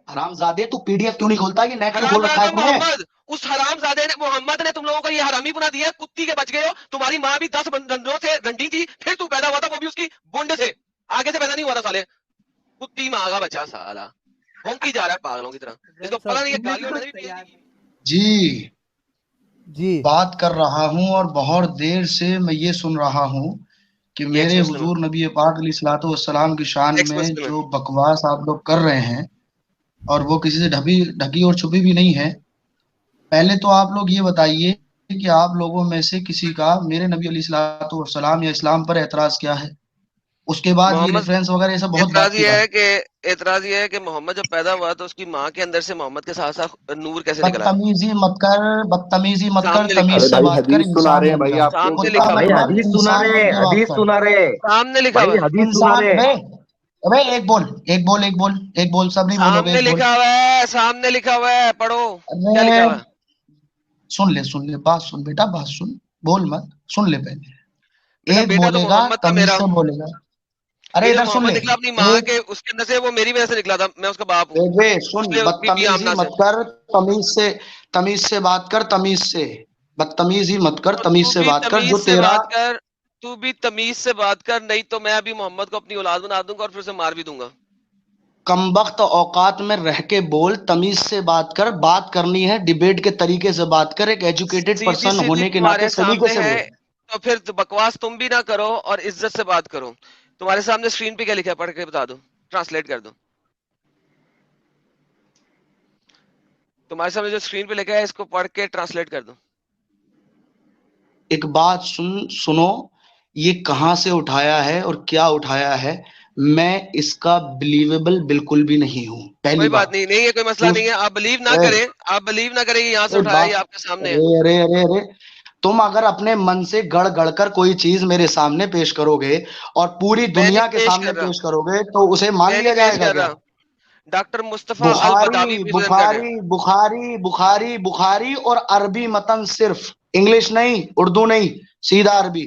हरामजादे, तू पीडीएफ क्यों नहीं खोलता? ये नेट क्यों खोल रखा है हरामजादा तूने? मोहम्मद, उस हरामजादे ने मोहम्मद ने तुम लोगों को ये हरामी बना दिया, कुत्ती के बच गए हो। तुम्हारी माँ भी 10 बंदरों से रंडी थी, फिर तू पैदा हुआ था, वो भी उसकी बूंद से, आगे से पैदा नहीं हुआ था साले। कुत्ती माँ का बच्चा साला, भौंकी जा रहा है पागलों की तरह। अफजल इसको पता साहब नहीं है, सुनने गालियों तो मैंने भी भेज तैयार दी। जी, जी बात कर रहा हूँ और बहुत देर से मैं ये सुन रहा हूँ कि ये एक्स मेरे मुस्लिम है, हुजूर नबी पाक अलैहिस्सलातु वस्सलाम की शान एक्स में मुस्लिम है। जो बकवास आप लोग कर रहे हैं, और वो किसी से ढकी ढकी और छुपी भी नहीं है। पहले तो आप लोग ये बताइए कि आप लोगों में से किसी का मेरे नबी अलैहिस्सलातु वस्सलाम या इस्लाम पर एतराज क्या है? उसके बाद ये मोहम्मद, रेफरेंस वगैरह ये सब बहुत बात एतराज की ये बात। है कि एतराज ये है कि मोहम्मद जब पैदा हुआ तो उसकी माँ के अंदर से मोहम्मद के साथ साथ नूर कैसे निकला? बदतमीजी मत कर, बदतमीजी मत कर, सामने लिखा तमीज हुआ अरे है, से भाई बात कर, हदीस सुना इंसान रहे हैं बन भाई जा। आपको। सामने कुत्ता लिखा हुआ भाई है, मत बन, हदीस सुना इंसान रहे बन हैं, के बात हदीस कर। सुना रहे हैं सामने लिखा भाई, हुआ है, हदीस सुना इंसान रहे हैं। बे, अबे एक बोल, एक बोल, एक बोल, एक बोल, सब नहीं बोलोगे, सामने एक बोल। लिखा हुआ है, सामने लिखा हुआ है, पढ़ो क्या लिखा अरे हुआ है। सुन ले, बात सुन बेटा, बात सुन, बोल मत, सुन ले पहले। बेटा एक बेटा तो बोलेगा मोहम्मद था तमीज मेरा। से बोलेगा। अरे ये जो इधर सुन मोहम्मद ले। निकला अपनी माँ एक के उसके अंदर से, वो मेरी वजह से निकला था, मैं उसका बाप हूँ, बे सुन, इसलिए बीबी बदतमीजी आमना से। मत कर, तमीज से, तमीज से बात कर, तमीज से। बदतमीजी मत कर, तो तमीज तू से भी बात कर, तमीज जो से तेरा बात कर, तू भी तमीज से बात कर, नहीं तो मैं अभी मोहम्मद को अपनी औलाद बना दूंगा और फिर उसे मार भी दूंगा। कमबख्त औकात में रह के बोल, तमीज से बात कर। बात करनी है डिबेट के तरीके से बात कर, एक एजुकेटेड सीधी पर्सन सीधी होने के नाते तुम्हारे सलीके सामने से है, बोल। तो फिर तो बकवास तुम भी ना करो और इज्जत से बात करो। तुम्हारे सामने स्क्रीन पे क्या लिखा है, पढ़ के बता दो, ट्रांसलेट कर दो। तुम्हारे सामने जो स्क्रीन पे लिखा है इसको पढ़ के ट्रांसलेट कर दो। एक बात सुनो, ये कहाँ से उठाया है और क्या उठाया है? मैं इसका बिलीवेबल बिल्कुल भी नहीं हूँ, कोई पहली बात बात। नहीं, नहीं है कोई मसला तू नहीं है, आप बिलीव ना ए, करें, आप बिलीव ना करें, यहाँ से ए, उठाया, ये बात, आपके सामने है। अरे अरे अरे अरे, तुम अगर अपने मन से गढ़ गढ़ कर कोई चीज मेरे सामने पेश करोगे और पूरी मैं नहीं दुनिया के पेश सामने कर रहा, पेश करोगे तो उसे मान मैं नहीं लिया पेश जाएगा कर क्या? रहा। डॉक्टर मुस्तफा अल बदावी बुखारी प्रेजेंट कर रहे हैं। बुखारी बुखारी बुखारी बुखारी और अरबी मतन सिर्फ, इंग्लिश नहीं, उर्दू नहीं, सीधा अरबी।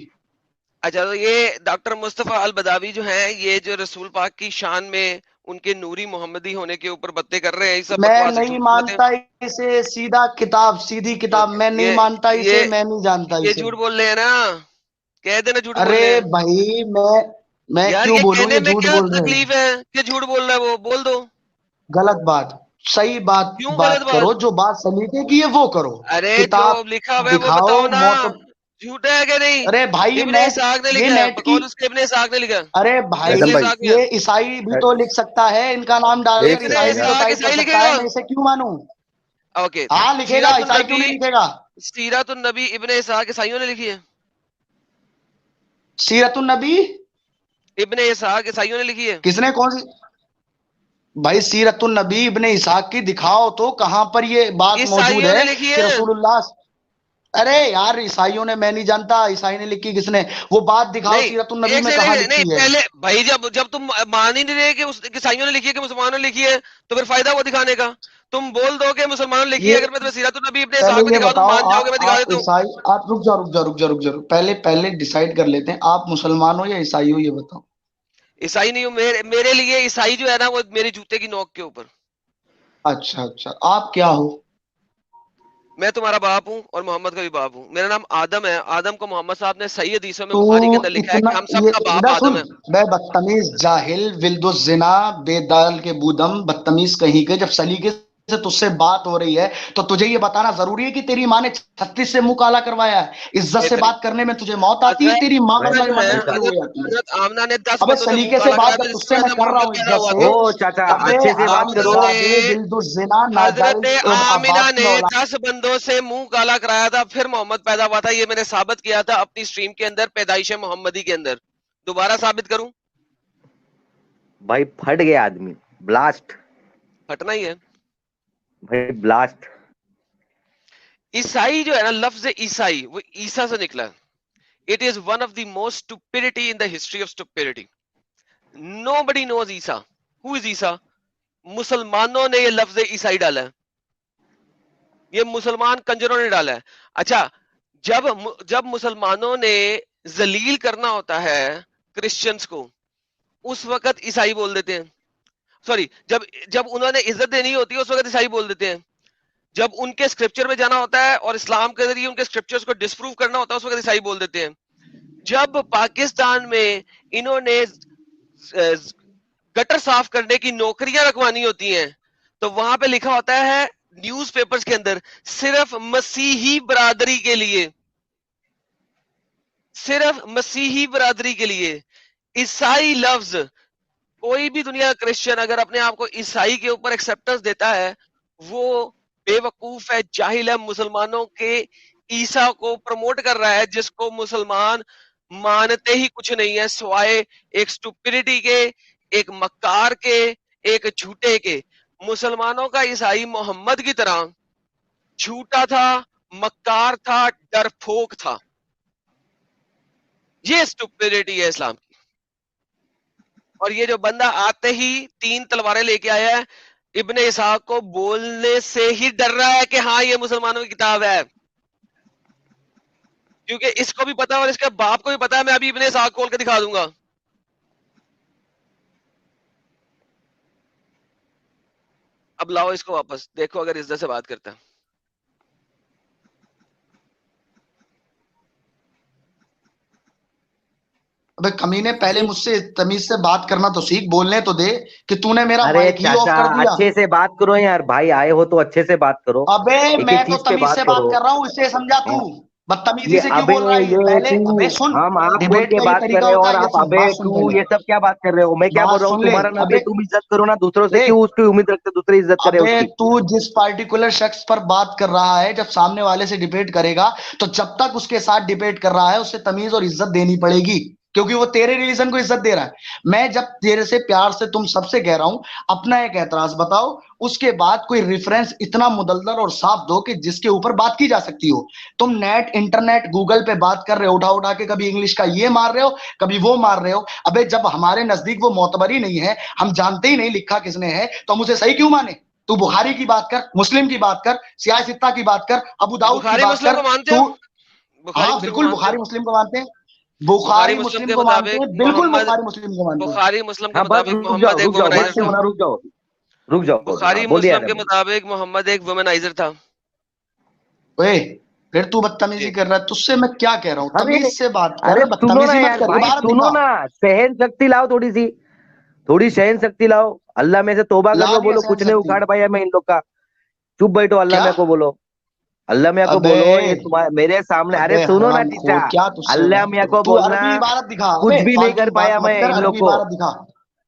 अच्छा, तो ये डॉक्टर मुस्तफा अल बदावी जो है, ये जो रसूल पाक की शान में उनके नूरी मोहम्मदी होने के ऊपर बातें कर रहे हैं, ये सब मैं बकवास है, नहीं झूठी बातें। मानता इसे, सीधा किताब, सीधी किताब, मैं नहीं ये मानता ये इसे, मैं नहीं जानता ये इसे। झूठ बोल रहे हैं ना, कह देना झूठ बोल अरे रहे हैं। भाई, मैं यार क्यों ये बोलूं कहने ये में झूठ क्या बोल रहे हैं? तकलीफ है कि झूठ बोल रहा है, वो बोल दो। गलत बात। सही बात, क्यों गलत बात बात? करो, जो बात सलीके की है वो करो। अरे जो किताब लिखा हुआ है वो दिखाओ, बताओ ना, मोट। झूठा है क्या नहीं? अरे भाई ये इब्ने नेट, इसहाक ने ये लिखा है, नेट की, बकौल उसके इब्ने इसहाक ने लिखा। अरे भाई इब्ने हैदम भाई, इसहाक ने, ये ईसाई भी तो लिख सकता है, इनका नाम डालकर एक इब्ने ईसाई सेकंड भी तो यार। इसहाक टाइप कर ईसाई सकता है, लिखेगा। मैं इसे क्यों मानूं? ओके, हाँ लिखेगा, सीरतुन ईसाई क्यों नबी, नहीं लिखेगा? सीरतुन नबी इब्ने इसहाक ईसाइयों ने लिखी है। सीरतुन नबी इब्ने इसहाक ईसाइयों ने लिखी है। किसने, कौन सी? भाई सीरतुन नबी इब्ने इसाक की दिखाओ तो, कहां पर ये बात मौजूद ईसाइयों है ने लिखी कि है। रसूलुल्लाह? अरे यार, ईसाइयों ने, मैं नहीं जानता ईसाई ने लिखी किसने, वो बात दिखाओ नहीं, सीरतुन नबी एक में से कहां नहीं, नहीं लिखी है। पहले भाई, जब जब तुम मान ही नहीं रहे कि उस ईसाइयों ने लिखी है कि मुसलमानों ने लिखी है, तो फिर फायदा वो दिखाने का। तुम बोल दो कि मुसलमानों ने लिखी है, ये अगर मैं तुम्हें सीरतुन नबी इब्ने पहले इसहाक में ये दिखा दूं, बताओ, मान जाओगे, मैं दिखा आप देता हूँ। ईसाई, आप रुक जाओ, रुक जाओ, रुक जाओ, रुक जाओ, पहले पहले डिसाइड कर लेते हैं, आप मुसलमान हो या ईसाई हो, ये बताओ। ईसाई नहीं हूं, मेरे लिए ईसाई जो है ना, वो मेरी जूते की नोक के ऊपर। अच्छा अच्छा, आप क्या हो? मैं तुम्हारा बाप हूँ और मोहम्मद का भी बाप हूँ, मेरा नाम आदम है। आदम को मोहम्मद साहब ने सही हदीसों में तो बुखारी के अंदर लिखा है इतना, कि हम ये सबका बाप इधर सुन, आदम है। बे बदतमीज जाहिल विल्दुज़िना, बेदाल के बूदम, बदतमीज कहीं के, जब सलीके से तुझसे बात हो रही है तो तुझे ये बताना जरूरी है कि तेरी माँ ने 36 से मुंह काला करवाया है? इज्जत से बेहतरीन। बात करने में तुझे मौत आती है, हजरत तेरी माँ भाई को आमना जो है, शर्मंदगी भाई खड़ी हो हजरत जाती है। हजरत आमना ने 10 अबे बंदों से मुंह सलीके से काला बात कराया कर, था, जिसकी तुझसे वजह मैं से कर रहा मोहम्मद हूँ पैदा इज्जत हुआ से। था। ओ चाचा, अबे अच्छे से बात करो। आमिना ने हरामजादे, बिल्दुज़िना, हजरत नाजायज आमिना बाप ने की औलाद। 10 बंदों से मुंह काला कराया था, फिर मोहम्मद पैदा हुआ था। ये मैंने साबित किया था अपनी स्ट्रीम के अंदर, पैदाइश मोहम्मदी के अंदर। दोबारा साबित करूं? भाई फट गया आदमी, ब्लास्ट। फटना ही है। भाई ब्लास्ट। ईसाई जो है ना, लफ्ज ईसाई वो ईसा से निकला है। It is one of the most stupidity in the history of stupidity. Nobody knows Isa. Who is Isa? मुसलमानों ने ये लफ्ज ईसाई डाला है, ये मुसलमान कंजरों ने डाला है। अच्छा, जब जब मुसलमानों ने जलील करना होता है क्रिश्चियंस को, उस वक्त ईसाई बोल देते हैं। सॉरी, जब जब उन्होंने इज्जत देनी होती है उस वक्त ईसाई बोल देते हैं, जब उनके स्क्रिप्चर में जाना होता है और इस्लाम के जरिए उनके स्क्रिप्चर्स को डिस्प्रूव करना होता है उस वक्त ईसाई बोल देते हैं। जब पाकिस्तान में इन्होंने गटर साफ करने की नौकरियां रखवानी होती हैं तो वहां पे लिखा होता है न्यूज़पेपर्स के अंदर सिर्फ मसीही बरादरी के लिए, सिर्फ मसीही बरादरी के लिए। ईसाई लफ्ज, कोई भी दुनिया का क्रिश्चियन अगर अपने आप को ईसाई के ऊपर एक्सेप्टेंस देता है वो बेवकूफ है, जाहिल है, मुसलमानों के ईसा को प्रमोट कर रहा है जिसको मुसलमान मानते ही कुछ नहीं है सिवाय एक स्टुपिडिटी के, एक मक्कार के, एक झूठे के। मुसलमानों का ईसाई मोहम्मद की तरह झूठा था, मक्कार था, डरपोक था। ये स्टुपिडिटी है इस्लाम की। और ये जो बंदा आते ही 3 तलवारें लेके आया है, इब्ने इसहाक को बोलने से ही डर रहा है कि हाँ ये मुसलमानों की किताब है, क्योंकि इसको भी पता है और इसके बाप को भी पता है। मैं अभी इब्ने इसहाक खोल के दिखा दूंगा। अब लाओ इसको वापस, देखो अगर इज्जत से बात करता है। अबे कमीने, पहले मुझसे तमीज से बात करना तो सीख, बोलने तो दे कि तूने मेरा अरे माइक ही ऑफ चाचा कर दिया। अच्छे से बात करो यार, भाई आए हो तो अच्छे से बात करो, अबे एक मैं एक तो चीज पे तमीज बात से बात करो। कर रहा हूँ, इसे समझा तू? हाँ, बदतमीजी ये से क्यों अबे बोल रहा है ये? ये पहले तू, अबे सुन, हम आप बोल डिबेट के का ये बात कर तरीका रहे हो होता और है, ये आप सुन, अबे बात सुन तू पहले, ये सब क्या बात कर रहे हो? मैं क्या बोल बात रहा हूँ, सुन ले। तुम्हारा नबी, अबे तुम इज्जत करो ना दूसरों से, देख, क्यों उसकी उम्मीद रखते दूसरे इज्जत करे अबे उसकी? तू जिस पार्टिकुलर शख्स पर बात कर रहा है, जब सामने वाले से डिबेट करेगा तो जब तक उसके साथ डिबेट कर रहा है उसे तमीज और इज्जत देनी पड़ेगी, क्योंकि वो तेरे रिलीजन को इज्जत दे रहा है। मैं जब तेरे से प्यार से तुम सबसे कह रहा हूं अपना एक एतराज बताओ, उसके बाद कोई रेफरेंस इतना मुदल्लल और साफ दो कि जिसके ऊपर बात की जा सकती हो। तुम नेट, इंटरनेट, गूगल पे बात कर रहे हो, उठा उठा के कभी इंग्लिश का ये मार रहे हो, कभी वो मार रहे हो। अबे जब हमारे नजदीक वो मोतबर ही नहीं है, हम जानते ही नहीं लिखा किसने है, तो हम उसे सही क्यों माने? तू बुखारी की बात कर, मुस्लिम की बात कर, सियासत्ता की बात कर, अबू दाऊद की बुखारी बात मुस्लिम कर को मानते तू। हो? बुखारी हाँ मुस्लिम को बिल्कुल, मानते हो? बुखारी मुस्लिम को मानते हैं, बुखारी बुखारी मुस्लिम मुस्लिम के को मानते मुताबिक हैं, बिल्कुल मोहम्मद, बुखारी मुस्लिम को मानते हैं। बुखारी मुस्लिम के हाँ बस मुताबिक मोहम्मद एक रुक जाओ मत वुमनाइजर से था। होना, रुक जाओ बुखारी बोलिए मुस्लिम आगे के बोलिए। मुताबिक मोहम्मद एक वुमनाइजर था। ओए, फिर तू बदतमीजी जी। कर रहा है, तुझसे मैं क्या कह रहा हूँ, अरे तमीज से बात अरे कर, सुनो ना बदतमीजी मत यार कर, भाई, इबारत सुनो दिखा। ना, सहन शक्ति लाओ थोड़ी सी, थोड़ी सहन शक्ति लाओ। अल्लाह में से तौबा कर ला लो, दिया बोलो सहन कुछ नहीं शक्ति। उखाड़ पाया मैं इन लोग का। चुप बैठो, अल्लाह क्या? में को बोलो, अल्लाह मियाँ को अबे, बोलो, ये तुम्हारे मेरे सामने। अरे अबे सुनो ना हराम चीचा, खोर, क्या तुझसे अल्लाह बात मियाँ करूं? को तू बोलना। अरबी इबारत दिखा। अबे कुछ भी नहीं फालतू कर की बात पाया मत मैं कर, इन लोग अरबी को। इबारत दिखा।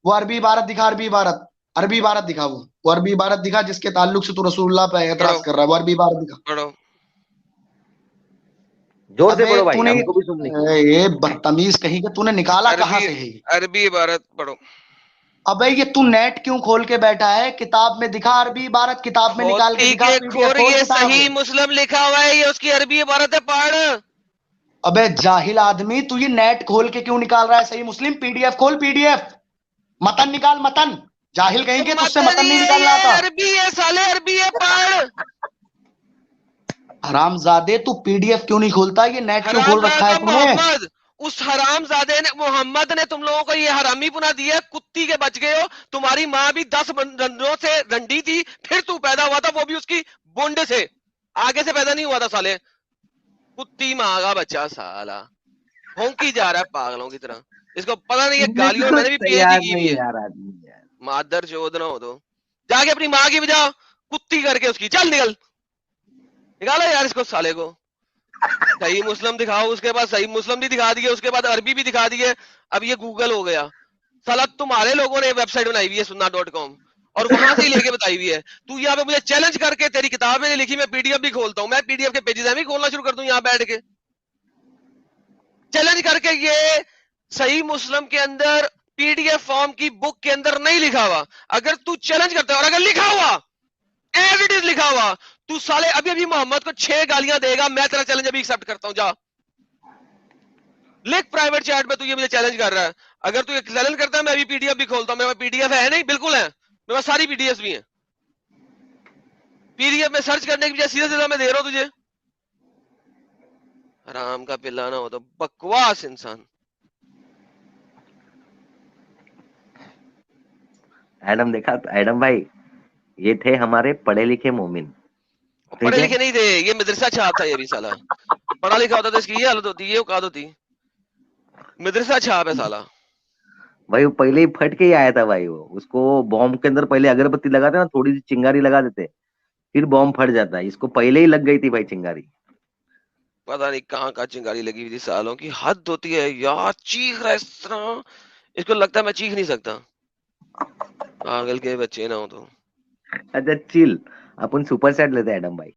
वो अरबी इबारत दिखा, अरबी इबारत, अरबी इबारत दिखा। वो अरबी इबारत दिखा जिसके ताल्लुक से तू रसूलुल्लाह पे पढ़ो एतराज कर रहा है, वो अरबी इबारत दिखा। पढ़ो। जोर से अबे बोलो भाई, तूने, हमको भी सुननी। ये बदतमीज कहीं का, तूने निकाला कहाँ अरबी, से है ये? अरबी इबारत पढ़ो। अबे ये तू नेट क्यों खोल के बैठा है? किताब में दिखा अरबी इबारत, किताब में निकाल के खोती दिखा, के पीडीएफ खोर, खोल ये किताब। सही मुस्लिम लिखा हुआ है, ये उसकी अरबी इबारत है, पढ़। अबे जाहिल आदमी, तू ये नेट खोल के क्यों निकाल रहा है? सही मुस्लिम पीडीएफ खोल, पीडीएफ, मतन निकाल, मतन। जाहिल ये कहीं के, तुझसे मतन मतनी नहीं है, निकालना ये आता। अरबी है साले, अरबी है, पढ़। हरामजादे, तू पीडीएफ क्यों नहीं खोलता? ये नेट क्यों खोल रखा है हरामजादा तूने? मोहम्मद, उस हरामजादे ने, मोहम्मद ने तुम लोगों को ये हरामी पुना दिया, कुत्ती के बच गए हो। तुम्हारी माँ भी 10 रंडों से रंडी थी, फिर तू पैदा हुआ था, वो भी उसकी बोंडे से, आगे से पैदा नहीं हुआ था साले। कुत्ती माँ का बच्चा साला भौंकी जा रहा है पागलों की तरह। इसको पता नहीं है गालियों में, बिल्कुल मैंने भी पीएचडी तैयार की हुई नहीं है। यार आदमी यार। मादर चोद ना हो तो जाके अपनी माँ की बजा कुत्ती करके उसकी, चल निकल, निकालो यार इसको साले को। सही मुस्लिम दिखाओ, उसके बाद सही मुस्लिम भी दिखा दिए, उसके बाद अरबी भी दिखा दिए, अब ये गूगल हो गया। साला तुम्हारे लोगों ने वेबसाइट बनाई हुई है sunna.com, और वहां से ही लेके बताई हुई है। तू यहाँ पे मुझे चैलेंज करके, तेरी किताब में लिखी, मैं पीडीएफ भी खोलता हूँ, मैं पीडीएफ के पेजेस भी खोलना शुरू कर दूं यहाँ बैठ के, चैलेंज करके। ये सही मुस्लिम के अंदर पीडीएफ फॉर्म की बुक के अंदर नहीं लिखा हुआ। अगर तू चैलेंज करता है, और अगर लिखा हुआ, एज इट इज लिखा हुआ, तू साले अभी अभी मोहम्मद को 6 गालियां देगा, मैं तेरा चैलेंज अभी एक्सेप्ट करता हूं। जा लिख प्राइवेट चैट में, तू ये मुझे चैलेंज कर रहा है। अगर तू ये चैलेंज करता है, मैं अभी पीडीएफ भी खोलता हूं। मेरे पास पीडीएफ है नहीं, बिल्कुल है, मेरे पास सारी पीडीएफ भी हैं। पीडीएफ में सर्च करने की बजाय सीधा सीधा मैं दे रहा हूं तुझे। हराम का पिल्ला ना हो तो बकवास इंसान। एडम देखा तो एडम भाई, ये थे हमारे पढ़े लिखे मोमिन। ठीक पढ़े है, लिखे नहीं थे, ये मदरसा छाप था ये भी साला। पढ़ा लिखा होता तो इसकी ये हालत होती, ये औकात होती। मदरसा छाप है साला। भाई वो पहले ही फट के ही आया था भाई। वो उसको बॉम्ब के अंदर पहले अगरबत्ती लगाते ना, थोड़ी सी चिंगारी लगा देते, फिर बॉम्ब फट जाता है। इसको पहले ही लग गई थी भाई चिंगारी। पता नहीं कहाँ कहाँ चिंगारी लगी हुई थी, सालों की हद होती है यार। चीख रहा है इस तरह, इसको लगता है मैं चीख नहीं सकता। पागल के बच्चे ना हो तो। अच्छा चिल, अपन सुपर सेट लेते हैं एडम भाई।